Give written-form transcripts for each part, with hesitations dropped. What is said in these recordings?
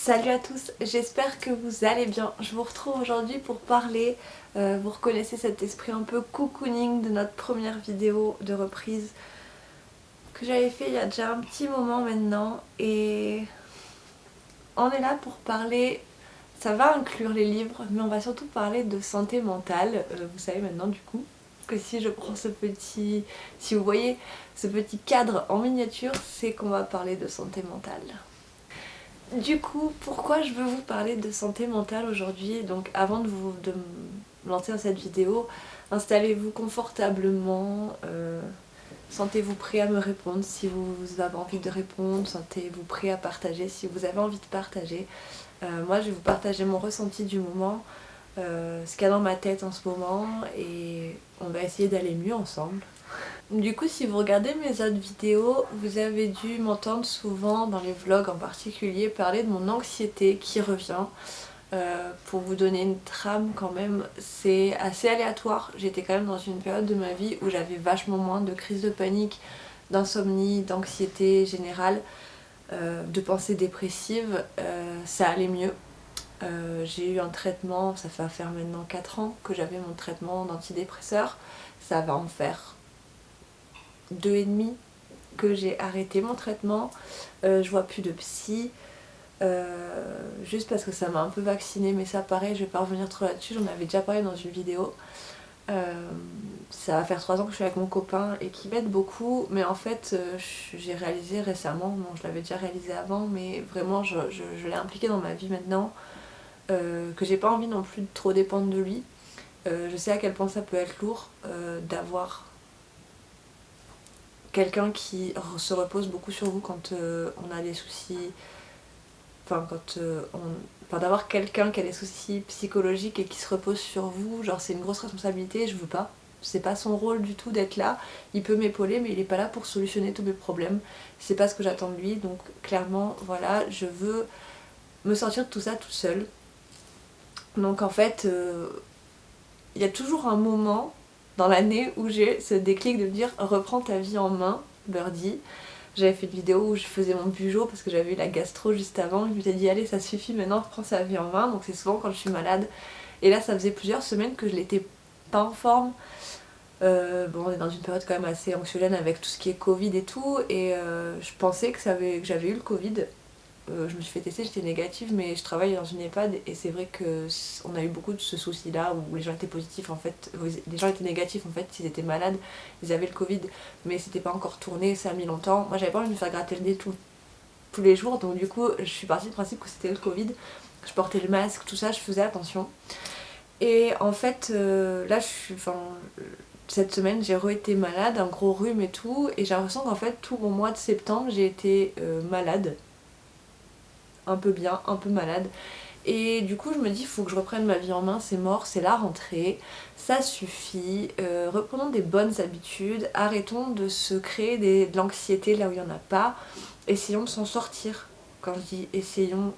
Salut à tous, j'espère que vous allez bien. Je vous retrouve aujourd'hui pour parler, vous reconnaissez cet esprit un peu cocooning de notre première vidéo de reprise que j'avais fait il y a déjà un petit moment maintenant, et on est là pour parler, ça va inclure les livres, mais on va surtout parler de santé mentale. Vous savez maintenant du coup que si je prends si vous voyez ce petit cadre en miniature, c'est qu'on va parler de santé mentale. Du coup, pourquoi je veux vous parler de santé mentale aujourd'hui? Donc avant de me lancer dans cette vidéo, installez-vous confortablement, sentez-vous prêt à me répondre si vous avez envie de répondre, sentez-vous prêt à partager si vous avez envie de partager. Moi je vais vous partager mon ressenti du moment, ce qu'il y a dans ma tête en ce moment, et on va essayer d'aller mieux ensemble. Du coup, si vous regardez mes autres vidéos, vous avez dû m'entendre souvent dans les vlogs en particulier parler de mon anxiété qui revient. Pour vous donner une trame quand même, c'est assez aléatoire. J'étais quand même dans une période de ma vie où j'avais vachement moins de crises de panique, d'insomnie, d'anxiété générale, de pensées dépressives. Ça allait mieux. J'ai eu un traitement, ça va faire maintenant 4 ans que j'avais mon traitement d'antidépresseur. Ça va en faire 2 et demi que j'ai arrêté mon traitement. Je vois plus de psy, juste parce que ça m'a un peu vaccinée, mais ça pareil, je vais pas revenir trop là-dessus, j'en avais déjà parlé dans une vidéo. Ça va faire 3 ans que je suis avec mon copain et qui m'aide beaucoup, mais en fait j'ai réalisé récemment, bon je l'avais déjà réalisé avant, mais vraiment je l'ai impliqué dans ma vie maintenant, que j'ai pas envie non plus de trop dépendre de lui. Je sais à quel point ça peut être lourd d'avoir quelqu'un qui se repose beaucoup sur vous quand on a des soucis, d'avoir quelqu'un qui a des soucis psychologiques et qui se repose sur vous, genre c'est une grosse responsabilité, je veux pas. C'est pas son rôle du tout d'être là, il peut m'épauler mais il est pas là pour solutionner tous mes problèmes, c'est pas ce que j'attends de lui, donc clairement voilà, je veux me sortir de tout ça toute seule. Donc en fait, il y a toujours un moment dans l'année où j'ai ce déclic de me dire reprends ta vie en main, Birdie. J'avais fait une vidéo où je faisais mon bugeot parce que j'avais eu la gastro juste avant. Je me suis dit allez ça suffit maintenant, reprends sa vie en main. Donc c'est souvent quand je suis malade. Et là ça faisait plusieurs semaines que je l'étais pas en forme. Bon on est dans une période quand même assez anxiogène avec tout ce qui est Covid et tout. Et je pensais que j'avais eu le Covid. Je me suis fait tester, j'étais négative, mais je travaille dans une EHPAD et c'est vrai qu'on a eu beaucoup de ce souci là où les gens étaient positifs en fait, les gens étaient négatifs en fait, s'ils étaient malades, ils avaient le Covid, mais c'était pas encore tourné, ça a mis longtemps. Moi j'avais pas envie de me faire gratter le nez tous les jours, donc du coup je suis partie du principe que c'était le Covid, je portais le masque, tout ça, je faisais attention. Et en fait là cette semaine j'ai re-été malade, un gros rhume et tout, et j'ai l'impression qu'en fait tout mon mois de septembre j'ai été malade, un peu bien, un peu malade. Et du coup je me dis il faut que je reprenne ma vie en main, c'est mort, c'est la rentrée, ça suffit, reprenons des bonnes habitudes, arrêtons de se créer de l'anxiété là où il n'y en a pas, essayons de s'en sortir. Quand je dis essayons,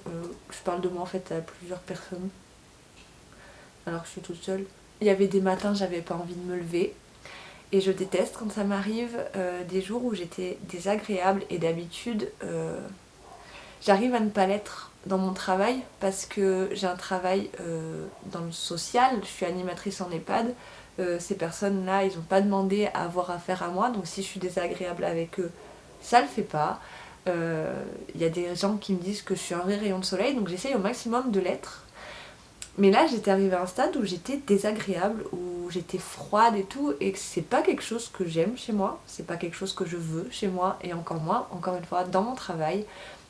je parle de moi en fait à plusieurs personnes, alors que je suis toute seule. Il y avait des matins j'avais pas envie de me lever, et je déteste quand ça m'arrive, des jours où j'étais désagréable, et d'habitude j'arrive à ne pas l'être dans mon travail parce que j'ai un travail dans le social, je suis animatrice en EHPAD. Ces personnes-là, ils n'ont pas demandé à avoir affaire à moi, donc si je suis désagréable avec eux, ça le fait pas. Y a des gens qui me disent que je suis un vrai rayon de soleil, donc j'essaye au maximum de l'être. Mais là, j'étais arrivée à un stade où j'étais désagréable, où j'étais froide et tout, et que c'est pas quelque chose que j'aime chez moi, c'est pas quelque chose que je veux chez moi, et encore moins, encore une fois, dans mon travail.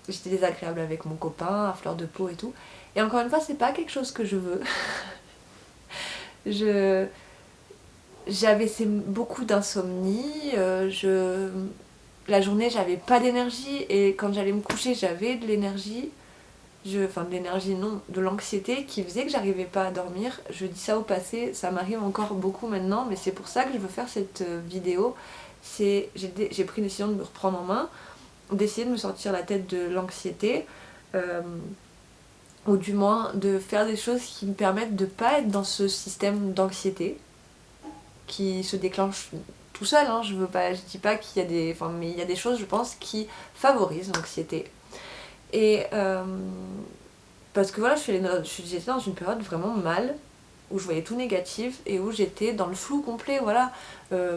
J'étais désagréable avec mon copain, à fleur de peau et tout. Et encore une fois, c'est pas quelque chose que je veux. J'avais beaucoup d'insomnie, la journée j'avais pas d'énergie, et quand j'allais me coucher j'avais de l'énergie. Enfin de l'énergie non, de l'anxiété qui faisait que j'arrivais pas à dormir. Je dis ça au passé, ça m'arrive encore beaucoup maintenant, mais c'est pour ça que je veux faire cette vidéo. J'ai pris une décision de me reprendre en main, d'essayer de me sortir la tête de l'anxiété, ou du moins de faire des choses qui me permettent de pas être dans ce système d'anxiété qui se déclenche tout seul, hein. Je dis pas qu'il y a des... Enfin, mais il y a des choses, je pense, qui favorisent l'anxiété. Et Parce que voilà, j'étais dans une période vraiment mal, où je voyais tout négatif et où j'étais dans le flou complet, voilà.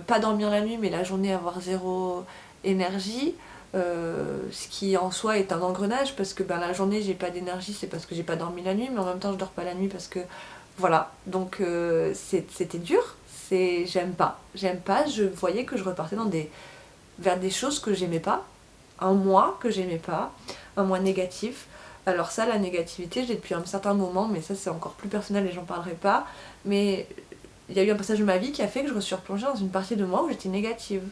Pas dormir la nuit, mais la journée avoir zéro énergie. Ce qui en soi est un engrenage parce que ben, la journée j'ai pas d'énergie, c'est parce que j'ai pas dormi la nuit, mais en même temps je dors pas la nuit parce que voilà. Donc c'était dur, j'aime pas, je voyais que je repartais vers des choses que j'aimais pas, un moi que j'aimais pas, un moi négatif. Alors ça, la négativité, j'ai depuis un certain moment, mais ça c'est encore plus personnel et j'en parlerai pas. Mais il y a eu un passage de ma vie qui a fait que je me suis replongée dans une partie de moi où j'étais négative.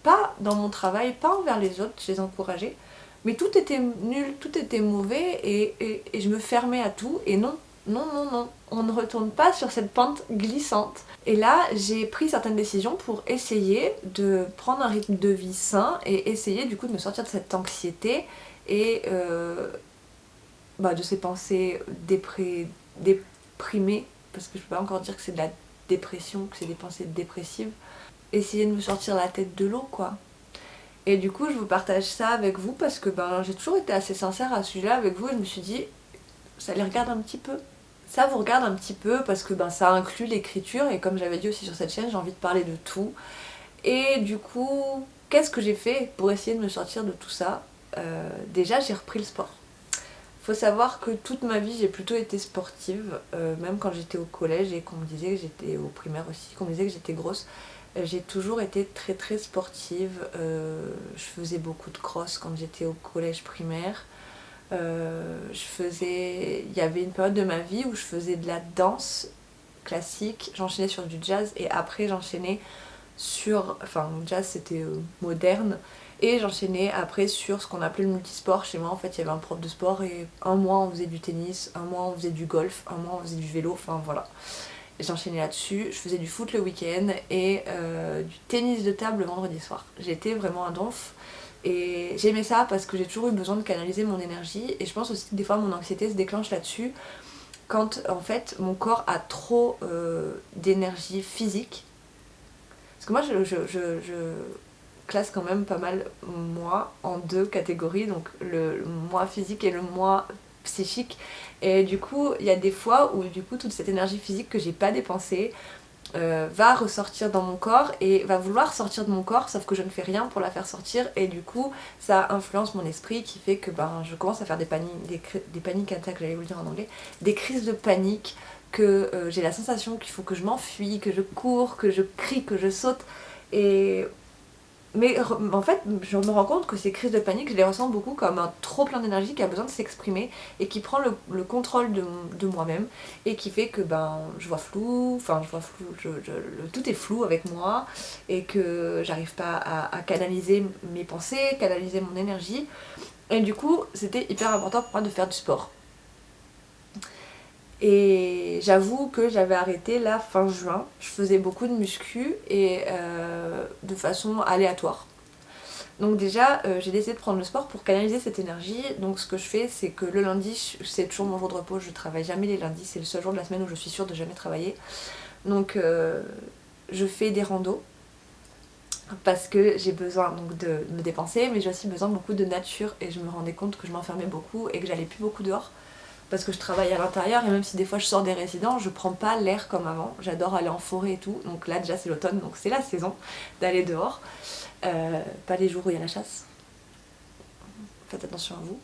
Pas dans mon travail, pas envers les autres, je les encourageais, mais tout était nul, tout était mauvais et je me fermais à tout. Et non, non, non, non, on ne retourne pas sur cette pente glissante. Et là, j'ai pris certaines décisions pour essayer de prendre un rythme de vie sain et essayer du coup de me sortir de cette anxiété et de ces pensées déprimées, parce que je peux pas encore dire que c'est de la dépression, que c'est des pensées dépressives. Essayer de me sortir la tête de l'eau, quoi. Et du coup, je vous partage ça avec vous parce que j'ai toujours été assez sincère à ce sujet-là avec vous et je me suis dit, ça les regarde un petit peu. Ça vous regarde un petit peu parce que ça inclut l'écriture et comme j'avais dit aussi sur cette chaîne, j'ai envie de parler de tout. Et du coup, qu'est-ce que j'ai fait pour essayer de me sortir de tout ça? Déjà, j'ai repris le sport. Faut savoir que toute ma vie, j'ai plutôt été sportive, même quand j'étais au collège et qu'on me disait que j'étais au primaire aussi, qu'on me disait que j'étais grosse. J'ai toujours été très très sportive. Je faisais beaucoup de cross quand j'étais au collège primaire. Il y avait une période de ma vie où je faisais de la danse classique, j'enchaînais sur du jazz et après j'enchaînais enfin jazz c'était moderne et j'enchaînais après sur ce qu'on appelait le multisport. Chez moi en fait il y avait un prof de sport et un mois on faisait du tennis, un mois on faisait du golf, un mois on faisait du vélo, enfin voilà. J'enchaînais là-dessus, je faisais du foot le week-end et du tennis de table le vendredi soir. J'étais vraiment un donf et j'aimais ça parce que j'ai toujours eu besoin de canaliser mon énergie et je pense aussi que des fois mon anxiété se déclenche là-dessus quand en fait mon corps a trop d'énergie physique. Parce que moi je classe quand même pas mal moi en deux catégories, donc le moi physique et le moi psychique. Et du coup, il y a des fois où du coup toute cette énergie physique que j'ai pas dépensée va ressortir dans mon corps et va vouloir sortir de mon corps, sauf que je ne fais rien pour la faire sortir et du coup ça influence mon esprit qui fait que je commence à faire des paniques attaques, j'allais vous le dire en anglais, des crises de panique, que j'ai la sensation qu'il faut que je m'enfuis, que je cours, que je crie, que je saute et mais en fait, je me rends compte que ces crises de panique, je les ressens beaucoup comme un trop plein d'énergie qui a besoin de s'exprimer et qui prend le contrôle de moi-même et qui fait que je vois flou, tout est flou avec moi et que j'arrive pas à canaliser mes pensées, canaliser mon énergie. Et du coup, c'était hyper important pour moi de faire du sport. Et j'avoue que j'avais arrêté là fin juin. Je faisais beaucoup de muscu et de façon aléatoire. Donc déjà, j'ai décidé de prendre le sport pour canaliser cette énergie. Donc ce que je fais, c'est que le lundi, c'est toujours mon jour de repos, je travaille jamais les lundis, c'est le seul jour de la semaine où je suis sûre de jamais travailler. Donc je fais des randos parce que j'ai besoin donc de me dépenser, mais j'ai aussi besoin beaucoup de nature et je me rendais compte que je m'enfermais beaucoup et que j'allais plus beaucoup dehors parce que je travaille à l'intérieur et même si des fois je sors des résidences, je prends pas l'air comme avant. J'adore aller en forêt et tout, donc là déjà c'est l'automne, donc c'est la saison d'aller dehors. Pas les jours où il y a la chasse. Faites attention à vous.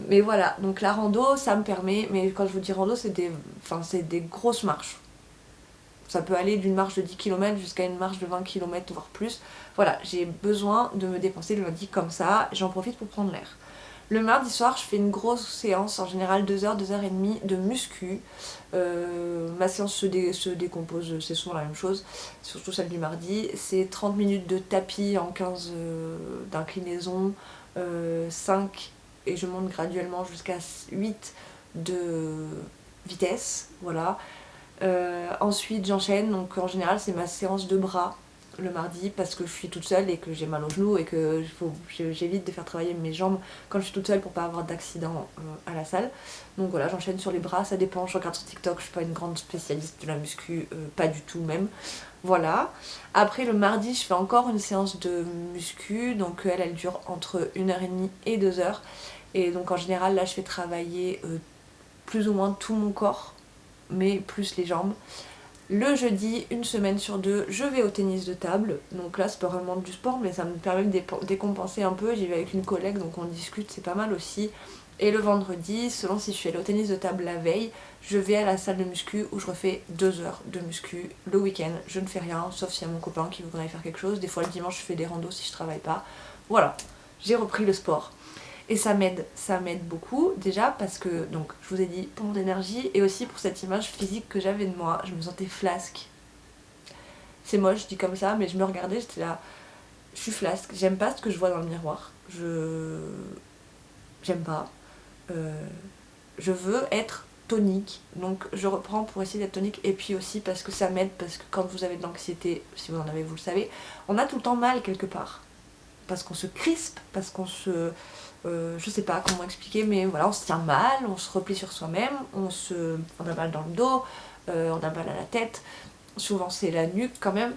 Mais voilà, donc la rando, ça me permet, mais quand je vous dis rando, c'est des grosses marches. Ça peut aller d'une marche de 10 km jusqu'à une marche de 20 km, voire plus. Voilà, j'ai besoin de me dépenser le lundi comme ça, j'en profite pour prendre l'air. Le mardi soir, je fais une grosse séance, en général 2 heures, 2 heures et demie de muscu. Ma séance se décompose, c'est souvent la même chose, surtout celle du mardi. C'est 30 minutes de tapis en 15 d'inclinaison, 5 et je monte graduellement jusqu'à 8 de vitesse. Voilà. Ensuite, j'enchaîne, donc en général, c'est ma séance de bras le mardi parce que je suis toute seule et que j'ai mal aux genoux et que j'évite de faire travailler mes jambes quand je suis toute seule pour pas avoir d'accident à la salle. Donc voilà, j'enchaîne sur les bras, ça dépend, je regarde sur TikTok, je suis pas une grande spécialiste de la muscu, pas du tout même. Voilà. Après le mardi, je fais encore une séance de muscu, donc elle dure entre 1 heure et demie et 2 heures. Et donc en général, là je fais travailler plus ou moins tout mon corps, mais plus les jambes. Le jeudi, une semaine sur deux, je vais au tennis de table. Donc là, c'est pas vraiment du sport, mais ça me permet de décompenser un peu. J'y vais avec une collègue, donc on discute, c'est pas mal aussi. Et le vendredi, selon si je suis allée au tennis de table la veille, je vais à la salle de muscu où je refais 2 heures de muscu. Le week-end, je ne fais rien, sauf s'il y a mon copain qui veut qu'on aille faire quelque chose. Des fois, le dimanche, je fais des randos si je travaille pas. Voilà, j'ai repris le sport. Et ça m'aide beaucoup, déjà parce que, donc, je vous ai dit, pour mon énergie et aussi pour cette image physique que j'avais de moi, je me sentais flasque. C'est moche, je dis comme ça, mais je me regardais, j'étais là, je suis flasque, j'aime pas ce que je vois dans le miroir, j'aime pas. Euh, je veux être tonique, donc je reprends pour essayer d'être tonique, et puis aussi parce que ça m'aide, parce que quand vous avez de l'anxiété, si vous en avez, vous le savez, on a tout le temps mal quelque part. Parce qu'on se crispe, parce qu'on se... je sais pas comment expliquer, mais voilà, on se tient mal, on se replie sur soi-même, on a mal dans le dos, on a mal à la tête, souvent c'est la nuque quand même,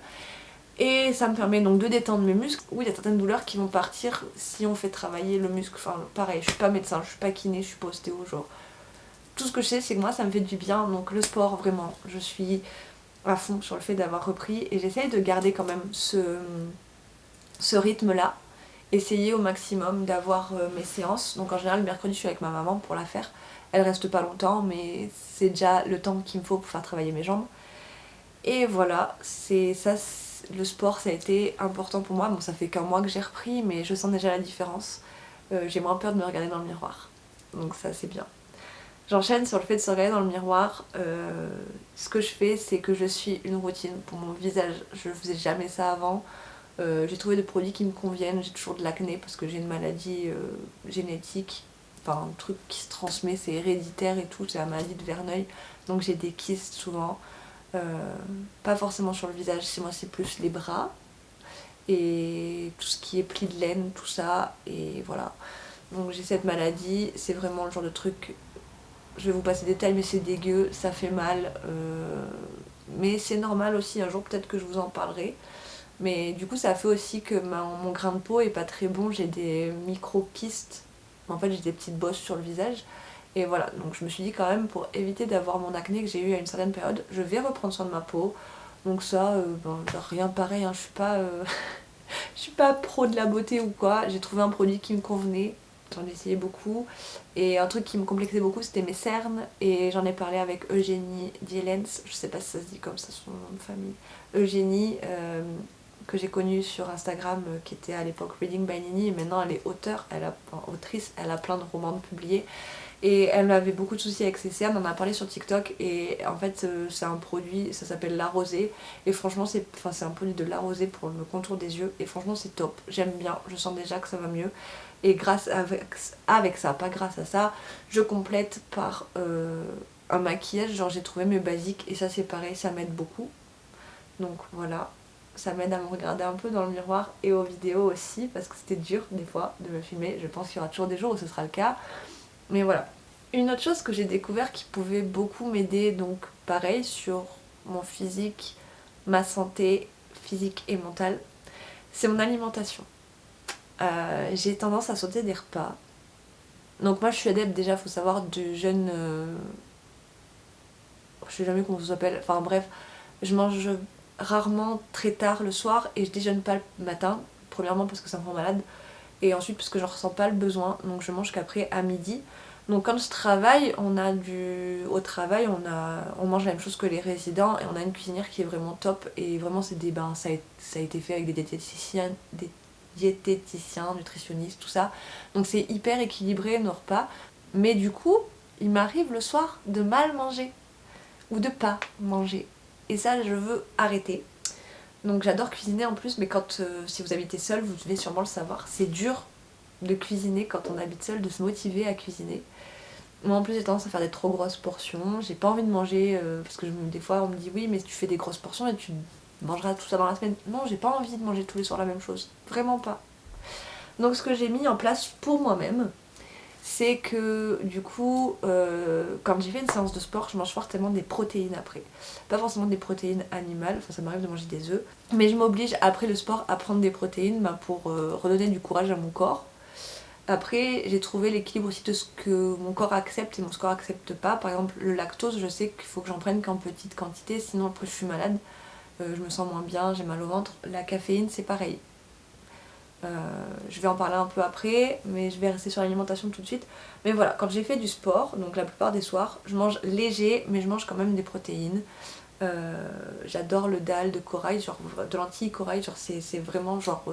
et ça me permet donc de détendre mes muscles. Oui, il y a certaines douleurs qui vont partir si on fait travailler le muscle, enfin pareil, je suis pas médecin, je suis pas kiné, je suis pas ostéo, genre. Tout ce que je sais, c'est que moi ça me fait du bien, donc le sport vraiment, je suis à fond sur le fait d'avoir repris, et j'essaye de garder quand même ce rythme-là, essayer au maximum d'avoir mes séances. Donc en général le mercredi je suis avec ma maman pour la faire. Elle reste pas longtemps mais c'est déjà le temps qu'il me faut pour faire travailler mes jambes. Et voilà, c'est ça, le sport ça a été important pour moi. Bon, ça fait qu'un mois que j'ai repris mais je sens déjà la différence. J'ai moins peur de me regarder dans le miroir. Donc ça c'est bien. J'enchaîne sur le fait de se regarder dans le miroir. Ce que je fais c'est que je suis une routine pour mon visage. Je faisais jamais ça avant. J'ai trouvé des produits qui me conviennent, j'ai toujours de l'acné parce que j'ai une maladie génétique, enfin un truc qui se transmet, c'est héréditaire et tout, c'est la maladie de Verneuil, donc j'ai des kystes souvent, pas forcément sur le visage, chez moi c'est plus les bras et tout ce qui est plis de laine, tout ça, et voilà. Donc j'ai cette maladie, c'est vraiment le genre de truc, je vais vous passer des détails mais c'est dégueu, ça fait mal, mais c'est normal aussi, un jour peut-être que je vous en parlerai. Mais du coup ça fait aussi que mon grain de peau est pas très bon, j'ai des micro-kystes, en fait j'ai des petites bosses sur le visage. Et voilà, donc je me suis dit quand même pour éviter d'avoir mon acné que j'ai eu à une certaine période, je vais reprendre soin de ma peau. Donc ça, genre rien de pareil, hein, je suis pas pro de la beauté ou quoi, j'ai trouvé un produit qui me convenait, j'en ai essayé beaucoup. Et un truc qui me complexait beaucoup c'était mes cernes, et j'en ai parlé avec Eugénie Dielens, je sais pas si ça se dit comme ça son nom de famille. Eugénie, que j'ai connue sur Instagram, qui était à l'époque Reading by Nini, et maintenant elle est auteure, autrice, elle a plein de romans publiés, et elle avait beaucoup de soucis avec ses cernes, on en a parlé sur TikTok, et en fait c'est un produit, ça s'appelle La Rosée, et franchement c'est un produit de La Rosée pour le contour des yeux, et franchement c'est top, j'aime bien, je sens déjà que ça va mieux, et avec ça, pas grâce à ça, je complète par un maquillage, genre j'ai trouvé mes basiques, et ça c'est pareil, ça m'aide beaucoup, donc voilà. Ça m'aide à me regarder un peu dans le miroir et aux vidéos aussi, parce que c'était dur des fois de me filmer. Je pense qu'il y aura toujours des jours où ce sera le cas. Mais voilà. Une autre chose que j'ai découvert qui pouvait beaucoup m'aider, donc pareil, sur mon physique, ma santé physique et mentale, c'est mon alimentation. J'ai tendance à sauter des repas. Donc moi je suis adepte déjà, faut savoir, du jeûne... je sais jamais comment ça s'appelle. Enfin bref, je mange rarement très tard le soir et je déjeune pas le matin, premièrement parce que ça me rend malade et ensuite parce que je ressens pas le besoin, donc je mange qu'après à midi. Donc quand je travaille, au travail on mange la même chose que les résidents et on a une cuisinière qui est vraiment top, et vraiment c'est ça a été fait avec des diététiciens, nutritionnistes, tout ça, donc c'est hyper équilibré nos repas. Mais du coup il m'arrive le soir de mal manger ou de pas manger. Et ça, je veux arrêter. Donc j'adore cuisiner en plus, mais si vous habitez seul, vous devez sûrement le savoir. C'est dur de cuisiner quand on habite seul, de se motiver à cuisiner. Moi en plus j'ai tendance à faire des trop grosses portions. J'ai pas envie de manger, parce que des fois on me dit oui mais tu fais des grosses portions et tu mangeras tout ça dans la semaine. Non, j'ai pas envie de manger tous les soirs la même chose. Vraiment pas. Donc ce que j'ai mis en place pour moi-même, c'est que du coup, quand j'ai fait une séance de sport, je mange fortement des protéines après. Pas forcément des protéines animales, enfin ça m'arrive de manger des œufs, mais je m'oblige après le sport à prendre des protéines pour redonner du courage à mon corps. Après, j'ai trouvé l'équilibre aussi de ce que mon corps accepte et mon corps accepte pas. Par exemple, le lactose, je sais qu'il faut que j'en prenne qu'en petite quantité, sinon après je suis malade, je me sens moins bien, j'ai mal au ventre. La caféine, c'est pareil. Je vais en parler un peu après, mais je vais rester sur l'alimentation tout de suite. Mais voilà, quand j'ai fait du sport, donc la plupart des soirs, je mange léger, mais je mange quand même des protéines. J'adore le dalle de corail, genre de lentilles corail, genre c'est vraiment genre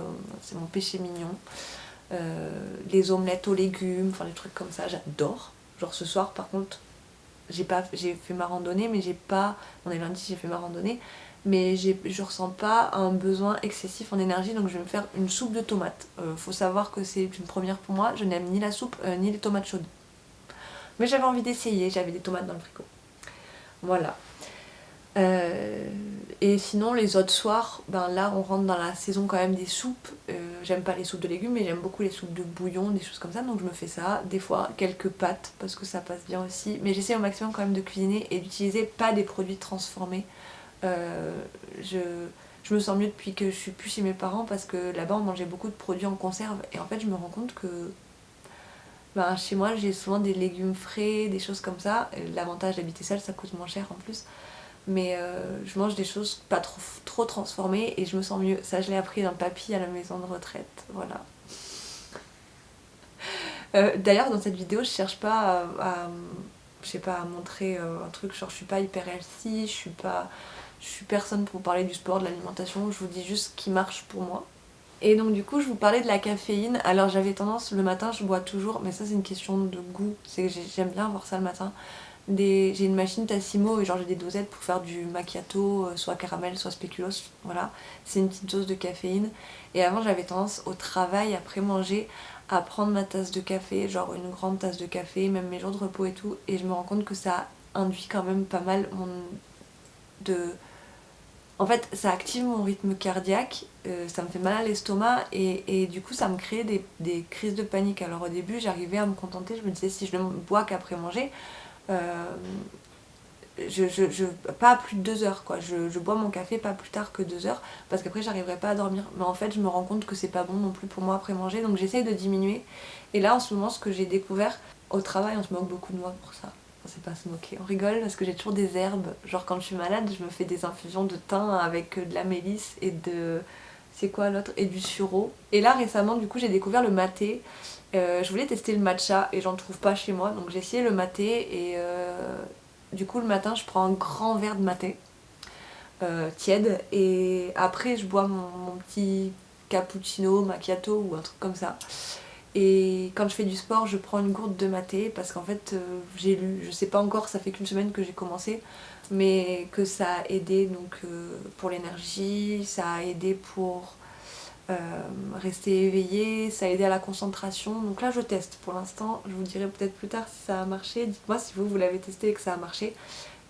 c'est mon péché mignon. Les omelettes aux légumes, enfin les trucs comme ça, j'adore. Genre ce soir par contre, j'ai fait ma randonnée, mais j'ai pas. On est lundi, j'ai fait ma randonnée, mais je ressens pas un besoin excessif en énergie, donc je vais me faire une soupe de tomates. Faut savoir que c'est une première pour moi, je n'aime ni la soupe ni les tomates chaudes. Mais j'avais envie d'essayer, j'avais des tomates dans le frigo. Voilà. Euh, et sinon les autres soirs, ben là on rentre dans la saison quand même des soupes. J'aime pas les soupes de légumes mais j'aime beaucoup les soupes de bouillon, des choses comme ça, donc je me fais ça. Des fois quelques pâtes parce que ça passe bien aussi, mais j'essaie au maximum quand même de cuisiner et d'utiliser pas des produits transformés. Euh, je, je me sens mieux depuis que je suis plus chez mes parents parce que là-bas on mangeait beaucoup de produits en conserve et en fait je me rends compte que ben, chez moi j'ai souvent des légumes frais, des choses comme ça. L'avantage d'habiter seule, ça coûte moins cher en plus, mais je mange des choses pas trop transformées et je me sens mieux. Ça, je l'ai appris d'un papy à la maison de retraite. Voilà. D'ailleurs, dans cette vidéo, je cherche pas je sais pas, à montrer un truc genre je suis pas hyper healthy, je suis personne pour parler du sport, de l'alimentation. Je vous dis juste ce qui marche pour moi. Et donc du coup, je vous parlais de la caféine. Alors j'avais tendance, le matin, je bois toujours, mais ça c'est une question de goût. C'est que j'aime bien avoir ça le matin. J'ai une machine Tassimo et genre j'ai des dosettes pour faire du macchiato, soit caramel, soit spéculoos, voilà. C'est une petite dose de caféine. Et avant j'avais tendance au travail, après manger, à prendre ma tasse de café, genre une grande tasse de café, même mes jours de repos et tout. Et je me rends compte que ça induit quand même pas mal de... En fait, ça active mon rythme cardiaque, ça me fait mal à l'estomac et du coup ça me crée des crises de panique. Alors au début j'arrivais à me contenter, je me disais si je ne bois qu'après manger, euh, pas plus de 2 heures quoi. Je bois mon café pas plus tard que 2 heures parce qu'après j'arriverai pas à dormir. Mais en fait je me rends compte que c'est pas bon non plus pour moi après manger, donc j'essaye de diminuer. Et là en ce moment ce que j'ai découvert, au travail on se moque beaucoup de moi pour ça. Enfin, c'est pas se moquer, on rigole parce que j'ai toujours des herbes. Genre quand je suis malade je me fais des infusions de thym avec de la mélisse et de... C'est quoi l'autre? Et du sureau. Et là récemment du coup j'ai découvert le maté. Je voulais tester le matcha et j'en trouve pas chez moi, donc j'ai essayé le maté et du coup le matin je prends un grand verre de maté tiède et après je bois mon petit cappuccino, macchiato ou un truc comme ça. Et quand je fais du sport je prends une gourde de maté parce qu'en fait j'ai lu, je sais pas encore, ça fait qu'une semaine que j'ai commencé, mais que ça a aidé donc pour l'énergie, ça a aidé pour euh, rester éveillé, ça a aidé à la concentration. Donc là je teste pour l'instant, je vous dirai peut-être plus tard si ça a marché. Dites-moi si vous l'avez testé et que ça a marché.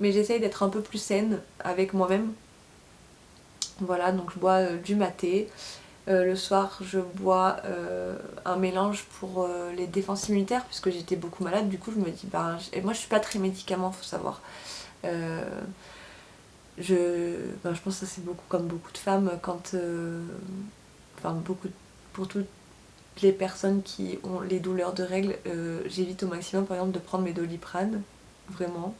Mais j'essaye d'être un peu plus saine avec moi-même. Voilà, donc je bois du maté. Le soir je bois un mélange pour les défenses immunitaires puisque j'étais beaucoup malade. Du coup je me dis, et moi je suis pas très médicament, faut savoir. Euh, je pense que ça c'est beaucoup comme beaucoup de femmes quand... enfin beaucoup pour toutes les personnes qui ont les douleurs de règles, j'évite au maximum par exemple de prendre mes Doliprane, vraiment.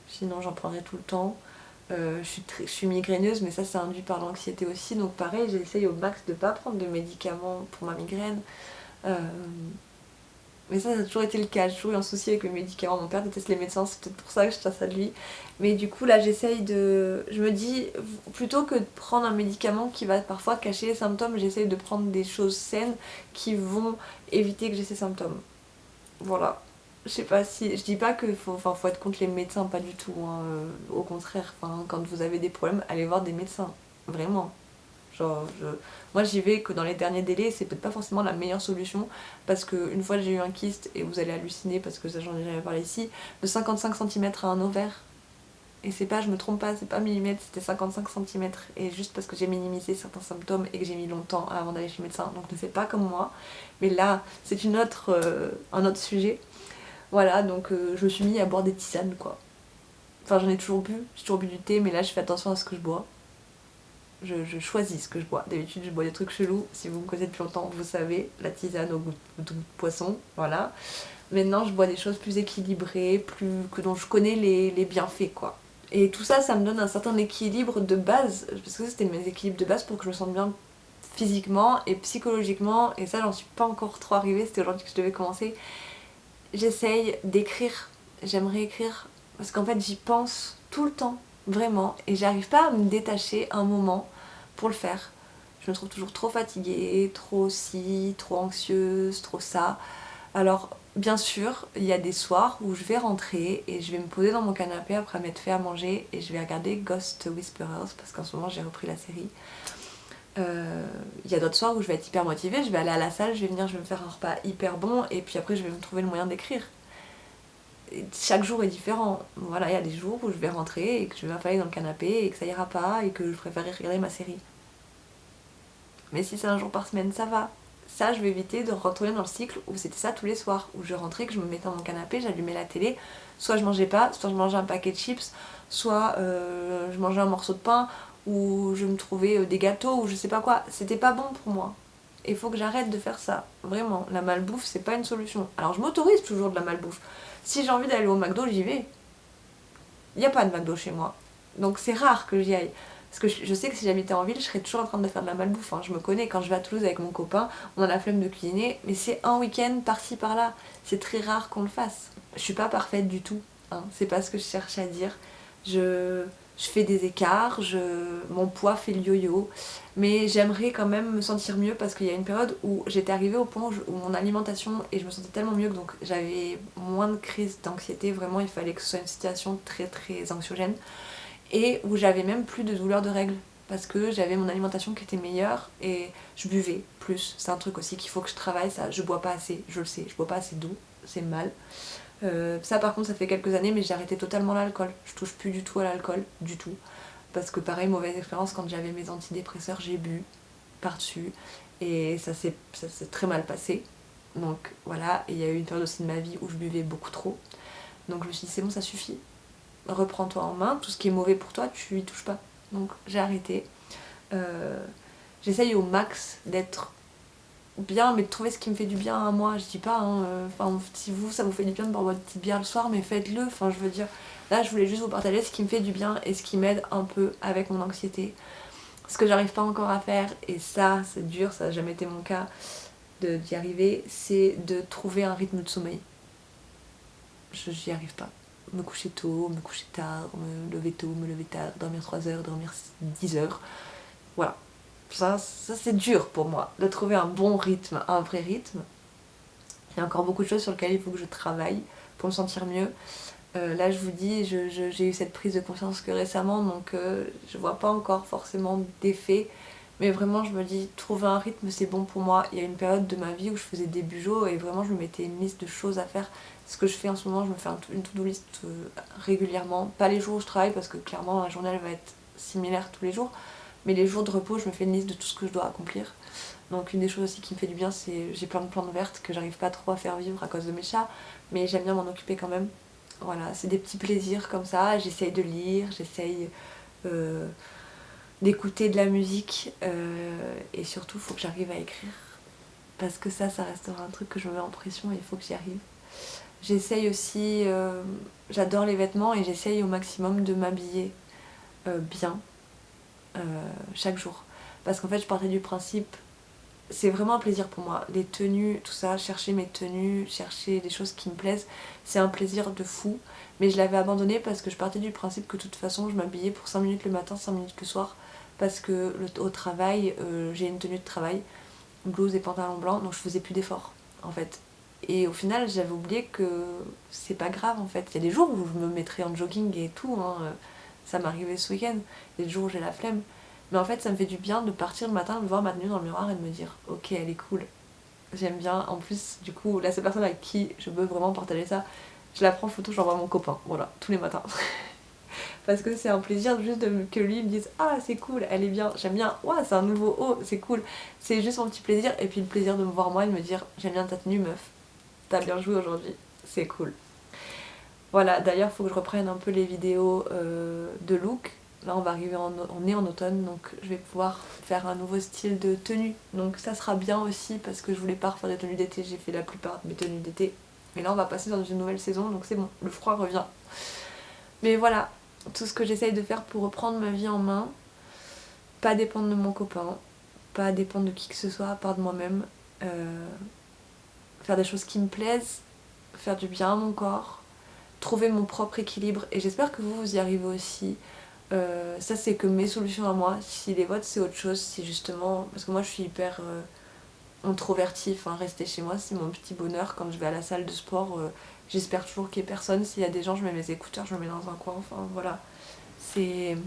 Sinon j'en prendrai tout le temps. Je suis migraineuse, mais ça c'est induit par l'anxiété aussi, donc pareil, j'essaye au max de pas prendre de médicaments pour ma migraine. Euh, mais ça a toujours été le cas, j'ai toujours eu un souci avec les médicaments. Mon père déteste les médecins, c'est peut-être pour ça que je chasse à lui. Mais du coup là j'essaye de... Je me dis, plutôt que de prendre un médicament qui va parfois cacher les symptômes, j'essaye de prendre des choses saines qui vont éviter que j'ai ces symptômes. Voilà. Je sais pas si... Je dis pas qu'il faut être contre les médecins, pas du tout, hein. Au contraire, quand vous avez des problèmes, allez voir des médecins. Vraiment. Genre, moi j'y vais que dans les derniers délais, c'est peut-être pas forcément la meilleure solution parce que une fois j'ai eu un kyste, et vous allez halluciner parce que ça j'en ai jamais parlé ici, de 55 centimètres à un ovaire. Et c'est pas, je me trompe pas, c'est pas millimètres, c'était 55 centimètres. Et juste parce que j'ai minimisé certains symptômes et que j'ai mis longtemps avant d'aller chez le médecin, donc ne faites pas comme moi. Mais là, c'est un autre sujet. Voilà, donc je me suis mis à boire des tisanes quoi. Enfin j'en ai toujours bu, j'ai toujours bu du thé, mais là je fais attention à ce que je bois. Je choisis ce que je bois. D'habitude je bois des trucs chelous, si vous me connaissez depuis longtemps vous savez, la tisane au goût de poisson, voilà. Maintenant je bois des choses plus équilibrées, dont je connais les bienfaits quoi. Et tout ça, ça me donne un certain équilibre de base, parce que c'était mes équilibres de base pour que je me sente bien physiquement et psychologiquement, et ça j'en suis pas encore trop arrivée, c'était aujourd'hui que je devais commencer. J'essaye d'écrire, j'aimerais écrire, parce qu'en fait j'y pense tout le temps, vraiment, et j'arrive pas à me détacher un moment pour le faire. Je me trouve toujours trop fatiguée, trop ci, trop anxieuse, trop ça. Alors bien sûr, il y a des soirs où je vais rentrer et je vais me poser dans mon canapé après m'être fait à manger et je vais regarder Ghost Whisperers, parce qu'en ce moment j'ai repris la série. Il y a d'autres soirs où je vais être hyper motivée, je vais aller à la salle, je vais venir, je vais me faire un repas hyper bon et puis après je vais me trouver le moyen d'écrire. Chaque jour est différent. Voilà, il y a des jours où je vais rentrer et que je vais m'affaler dans le canapé et que ça ira pas et que je préférerais regarder ma série. Mais si c'est un jour par semaine, ça va. Ça, je vais éviter de retourner dans le cycle où c'était ça tous les soirs, où je rentrais, que je me mettais dans mon canapé, j'allumais la télé, soit je mangeais pas, soit je mangeais un paquet de chips, soit je mangeais un morceau de pain, ou je me trouvais des gâteaux, ou je sais pas quoi. C'était pas bon pour moi. Et il faut que j'arrête de faire ça. Vraiment, la malbouffe, c'est pas une solution. Alors je m'autorise toujours de la malbouffe. Si j'ai envie d'aller au McDo, j'y vais. Il n'y a pas de McDo chez moi. Donc c'est rare que j'y aille. Parce que je sais que si j'habitais en ville, je serais toujours en train de faire de la malbouffe. Hein. Je me connais, quand je vais à Toulouse avec mon copain, on a la flemme de cuisiner, mais c'est un week-end par-ci par-là. C'est très rare qu'on le fasse. Je suis pas parfaite du tout. Hein. C'est pas ce que je cherche à dire. Je fais des écarts, mon poids fait le yo-yo, mais j'aimerais quand même me sentir mieux parce qu'il y a une période où j'étais arrivée au point où mon alimentation, et je me sentais tellement mieux que donc j'avais moins de crise d'anxiété, vraiment il fallait que ce soit une situation très très anxiogène, et où j'avais même plus de douleurs de règles parce que j'avais mon alimentation qui était meilleure et je buvais plus. C'est un truc aussi qu'il faut que je travaille, ça. Je bois pas assez, je le sais, je bois pas assez d'eau, c'est mal. Ça par contre ça fait quelques années mais j'ai arrêté totalement l'alcool, je touche plus du tout à l'alcool, du tout, parce que pareil, mauvaise expérience, quand j'avais mes antidépresseurs j'ai bu par-dessus et ça s'est très mal passé, donc voilà. Et il y a eu une période aussi de ma vie où je buvais beaucoup trop, donc je me suis dit c'est bon, ça suffit, reprends-toi en main, tout ce qui est mauvais pour toi tu y touches pas, donc j'ai arrêté. Euh, J'essaye au max d'être bien, mais de trouver ce qui me fait du bien à moi. Je dis pas, hein, si vous, ça vous fait du bien de boire votre petite bière le soir, mais faites-le. Enfin, je veux dire, là, je voulais juste vous partager ce qui me fait du bien et ce qui m'aide un peu avec mon anxiété. Ce que j'arrive pas encore à faire, et ça, c'est dur, ça n'a jamais été mon cas d'y arriver, c'est de trouver un rythme de sommeil. J'y arrive pas. Me coucher tôt, me coucher tard, me lever tôt, me lever tard, dormir 3 heures, dormir 10 heures. Voilà. Ça c'est dur pour moi, de trouver un bon rythme, un vrai rythme. Il y a encore beaucoup de choses sur lesquelles il faut que je travaille pour me sentir mieux. Là je vous dis, j'ai eu cette prise de conscience que récemment, donc je vois pas encore forcément d'effet. Mais vraiment je me dis, trouver un rythme c'est bon pour moi. Il y a une période de ma vie où je faisais des bugeos et vraiment je me mettais une liste de choses à faire. Ce que je fais en ce moment, je me fais une to-do list régulièrement. Pas les jours où je travaille parce que clairement la journée elle va être similaire tous les jours. Mais les jours de repos, je me fais une liste de tout ce que je dois accomplir. Donc une des choses aussi qui me fait du bien, c'est j'ai plein de plantes vertes que j'arrive pas trop à faire vivre à cause de mes chats, mais j'aime bien m'en occuper quand même. Voilà, c'est des petits plaisirs comme ça. J'essaye de lire, j'essaye euh, d'écouter de la musique et surtout, il faut que j'arrive à écrire parce que ça restera un truc que je me mets en pression et il faut que j'y arrive. J'essaye aussi, j'adore les vêtements et j'essaye au maximum de m'habiller bien euh, chaque jour. Parce qu'en fait, je partais du principe, c'est vraiment un plaisir pour moi. Les tenues, tout ça, chercher mes tenues, chercher des choses qui me plaisent, c'est un plaisir de fou. Mais je l'avais abandonné parce que je partais du principe que de toute façon, je m'habillais pour 5 minutes le matin, 5 minutes le soir. Parce que au travail, j'ai une tenue de travail, blouse et pantalon blanc, donc je faisais plus d'efforts en fait. Et au final, j'avais oublié que c'est pas grave en fait. Il y a des jours où je me mettrais en jogging et tout, hein. Ça m'arrivait ce week-end. Il y a des jours où j'ai la flemme. Mais en fait, ça me fait du bien de partir le matin, de voir ma tenue dans le miroir et de me dire ok, elle est cool. J'aime bien. En plus, du coup, la seule personne avec qui je veux vraiment partager ça, je la prends en photo, j'envoie à mon copain. Voilà, tous les matins. Parce que c'est un plaisir juste que lui me dise ah, c'est cool, elle est bien, j'aime bien, ouais, c'est un nouveau haut, c'est cool. C'est juste mon petit plaisir. Et puis le plaisir de me voir moi et de me dire j'aime bien ta tenue, meuf. T'as bien joué aujourd'hui, c'est cool. Voilà, d'ailleurs, il faut que je reprenne un peu les vidéos de look. Là on est en automne, donc je vais pouvoir faire un nouveau style de tenue. Donc ça sera bien aussi parce que je voulais pas refaire des tenues d'été, j'ai fait la plupart de mes tenues d'été. Mais là on va passer dans une nouvelle saison, donc c'est bon, le froid revient. Mais voilà, tout ce que j'essaye de faire pour reprendre ma vie en main, pas dépendre de mon copain, pas dépendre de qui que ce soit à part de moi-même, faire des choses qui me plaisent, faire du bien à mon corps, trouver mon propre équilibre, et j'espère que vous y arrivez aussi. Ça c'est que mes solutions à moi. Si les vôtres c'est autre chose, si justement, parce que moi je suis hyper introvertie, enfin rester chez moi c'est mon petit bonheur. Quand je vais à la salle de sport, j'espère toujours qu'il y ait personne. S'il y a des gens, je mets mes écouteurs, je me mets dans un coin, enfin voilà. C'est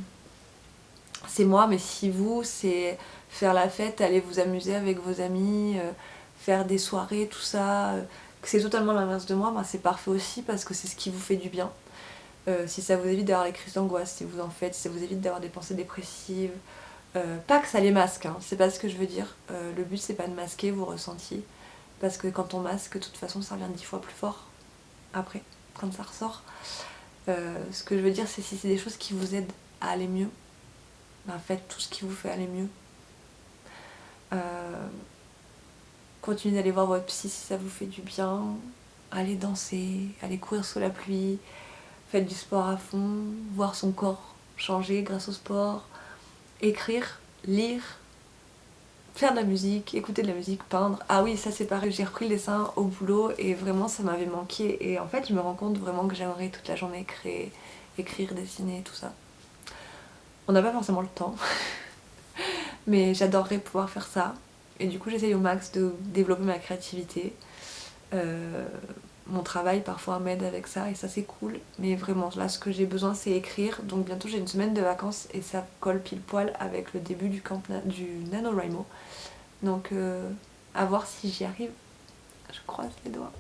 moi, mais si vous c'est faire la fête, aller vous amuser avec vos amis, faire des soirées, tout ça, que c'est totalement l'inverse de moi, ben c'est parfait aussi parce que c'est ce qui vous fait du bien. Si ça vous évite d'avoir les crises d'angoisse, si vous en faites, si ça vous évite d'avoir des pensées dépressives, pas que ça les masque, hein, c'est pas ce que je veux dire. Le but c'est pas de masquer vos ressentis, parce que quand on masque, de toute façon ça revient 10 fois plus fort après, quand ça ressort. Ce que je veux dire c'est si c'est des choses qui vous aident à aller mieux, ben faites tout ce qui vous fait aller mieux. Continuez d'aller voir votre psy si ça vous fait du bien, allez danser, allez courir sous la pluie, faites du sport à fond, voir son corps changer grâce au sport, écrire, lire, faire de la musique, écouter de la musique, peindre. Ah oui, ça c'est pareil, j'ai repris le dessin au boulot et vraiment ça m'avait manqué. Et en fait, je me rends compte vraiment que j'aimerais toute la journée créer, écrire, dessiner, tout ça. On n'a pas forcément le temps, mais j'adorerais pouvoir faire ça. Et du coup, j'essaye au max de développer ma créativité. Mon travail parfois m'aide avec ça et ça c'est cool, mais vraiment là ce que j'ai besoin c'est écrire. Donc bientôt j'ai une semaine de vacances et ça colle pile poil avec le début du camp du NaNoWriMo, donc à voir si j'y arrive, je croise les doigts.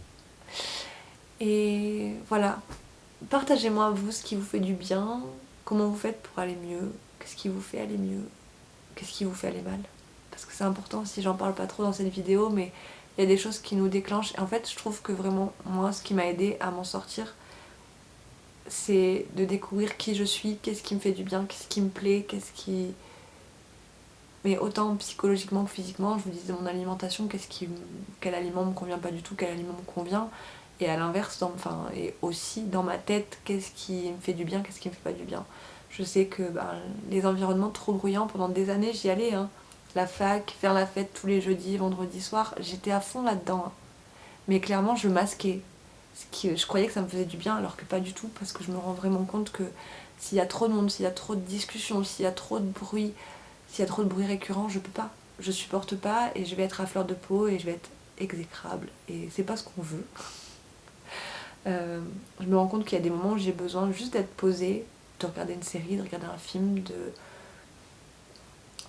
Et voilà, partagez-moi vous ce qui vous fait du bien, comment vous faites pour aller mieux, qu'est-ce qui vous fait aller mieux, qu'est-ce qui vous fait aller mal, parce que c'est important. Si j'en parle pas trop dans cette vidéo, mais il y a des choses qui nous déclenchent. Et en fait, je trouve que vraiment, moi, ce qui m'a aidé à m'en sortir, c'est de découvrir qui je suis, qu'est-ce qui me fait du bien, qu'est-ce qui me plaît, qu'est-ce qui... Mais autant psychologiquement que physiquement, je vous disais mon alimentation, quel aliment me convient pas du tout, quel aliment me convient. Et à l'inverse, et aussi dans ma tête, qu'est-ce qui me fait du bien, qu'est-ce qui me fait pas du bien. Je sais que les environnements trop bruyants, pendant des années, j'y allais, hein. La fac, faire la fête tous les jeudis, vendredis soirs, j'étais à fond là-dedans, hein. Mais clairement, je masquais. Je croyais que ça me faisait du bien, alors que pas du tout, parce que je me rends vraiment compte que s'il y a trop de monde, s'il y a trop de discussions, s'il y a trop de bruit, s'il y a trop de bruit récurrent, je peux pas. Je supporte pas et je vais être à fleur de peau et je vais être exécrable. Et c'est pas ce qu'on veut. Je me rends compte qu'il y a des moments où j'ai besoin juste d'être posée, de regarder une série, de regarder un film,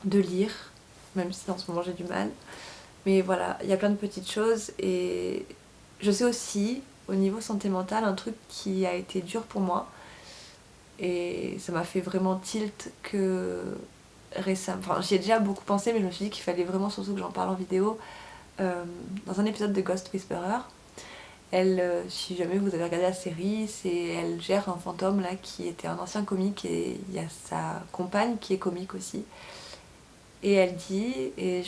de lire, même si en ce moment j'ai du mal. Mais voilà, il y a plein de petites choses. Et je sais aussi, au niveau santé mentale, un truc qui a été dur pour moi, et ça m'a fait vraiment tilt que récemment, enfin j'y ai déjà beaucoup pensé, mais je me suis dit qu'il fallait vraiment surtout que j'en parle en vidéo. Dans un épisode de Ghost Whisperer, elle, si jamais vous avez regardé la série, elle gère un fantôme là qui était un ancien comique, et il y a sa compagne qui est comique aussi. Et elle dit, et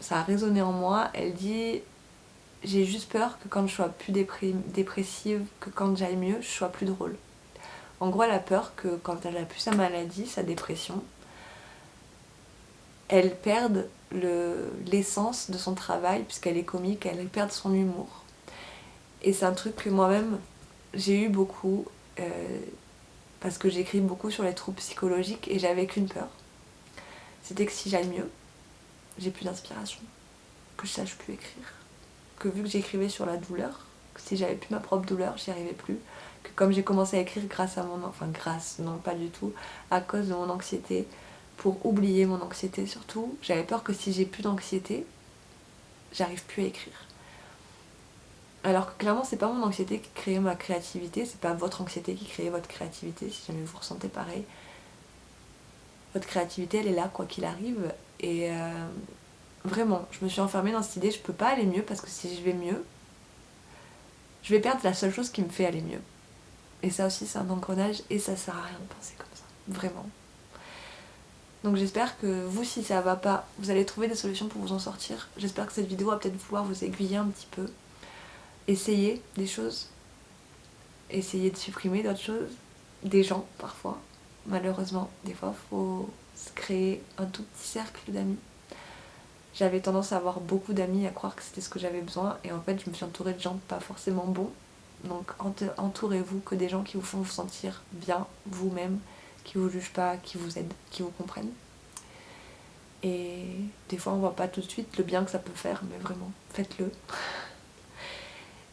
ça a résonné en moi, elle dit: j'ai juste peur que quand je sois plus dépressive, que quand j'aille mieux, je sois plus drôle. En gros, elle a peur que quand elle a plus sa maladie, sa dépression, elle perde l'essence de son travail, puisqu'elle est comique, elle perde son humour. Et c'est un truc que moi-même, j'ai eu beaucoup, parce que j'écris beaucoup sur les troubles psychologiques, et j'avais qu'une peur. C'était que si j'aille mieux, j'ai plus d'inspiration, que je sache plus écrire. Que vu que j'écrivais sur la douleur, que si j'avais plus ma propre douleur, j'y arrivais plus. Que comme j'ai commencé à écrire grâce à non pas du tout, à cause de mon anxiété, pour oublier mon anxiété surtout, j'avais peur que si j'ai plus d'anxiété, j'arrive plus à écrire. Alors que clairement c'est pas mon anxiété qui crée ma créativité, c'est pas votre anxiété qui crée votre créativité, si jamais vous ressentez pareil. Votre créativité elle est là quoi qu'il arrive, et vraiment, je me suis enfermée dans cette idée, je peux pas aller mieux parce que si je vais mieux, je vais perdre la seule chose qui me fait aller mieux. Et ça aussi c'est un engrenage et ça sert à rien de penser comme ça, vraiment. Donc j'espère que vous, si ça va pas, vous allez trouver des solutions pour vous en sortir. J'espère que cette vidéo va peut-être pouvoir vous aiguiller un petit peu. Essayez des choses. Essayez de supprimer d'autres choses. Des gens, parfois. Malheureusement, des fois, il faut se créer un tout petit cercle d'amis. J'avais tendance à avoir beaucoup d'amis, à croire que c'était ce que j'avais besoin. Et en fait, je me suis entourée de gens pas forcément bons. Donc entourez-vous que des gens qui vous font vous sentir bien, vous-même, qui vous jugent pas, qui vous aident, qui vous comprennent. Et des fois on voit pas tout de suite le bien que ça peut faire, mais vraiment, faites-le.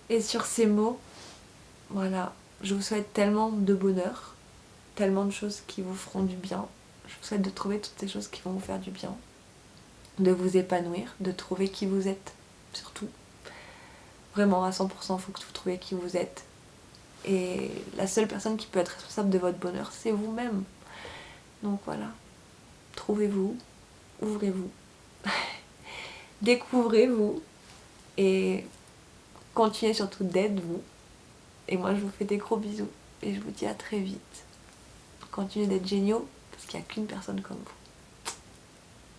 Et sur ces mots, voilà, je vous souhaite tellement de bonheur, tellement de choses qui vous feront du bien. Je vous souhaite de trouver toutes ces choses qui vont vous faire du bien, de vous épanouir, de trouver qui vous êtes, surtout. Vraiment, à 100%, il faut que vous trouviez qui vous êtes. Et la seule personne qui peut être responsable de votre bonheur, c'est vous-même. Donc voilà, trouvez-vous, ouvrez-vous, découvrez-vous et continuez surtout d'être vous. Et moi, je vous fais des gros bisous et je vous dis à très vite. Continuez d'être géniaux parce qu'il n'y a qu'une personne comme vous.